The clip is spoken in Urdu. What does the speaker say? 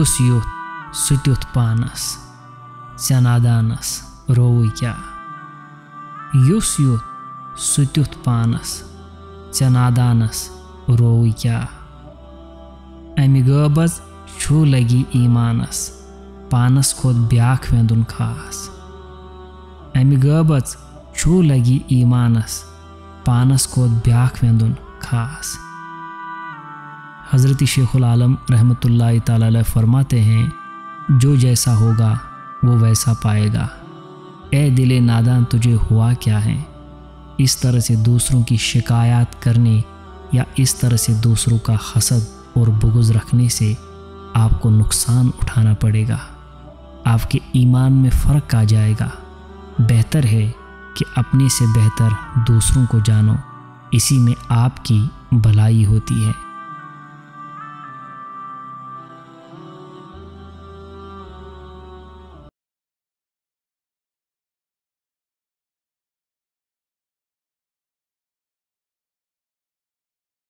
یُس یُتھ سُہ تیُتھ پانس ژےٚ نادانس رووٕے کیٛاہ یُس یُتھ سُہ تیُتھ پانس ژےٚ نادانس رووٕے کیٛاہ امہِ غٲبژ چھُ لگی ایمانس پانس کھوت بیٛاکھ ویندُن خاص امہِ غٲبژ چھُ لگی ایمانس پانس کھوت بیٛاکھ ویندُن خاص۔ حضرت شیخ العالم رحمۃ اللہ تعالی علیہ فرماتے ہیں جو جیسا ہوگا وہ ویسا پائے گا۔ اے دل ناداں تجھے ہوا کیا ہے؟ اس طرح سے دوسروں کی شکایات کرنے یا اس طرح سے دوسروں کا حسد اور بغض رکھنے سے آپ کو نقصان اٹھانا پڑے گا، آپ کے ایمان میں فرق آ جائے گا۔ بہتر ہے کہ اپنے سے بہتر دوسروں کو جانو، اسی میں آپ کی بھلائی ہوتی ہے۔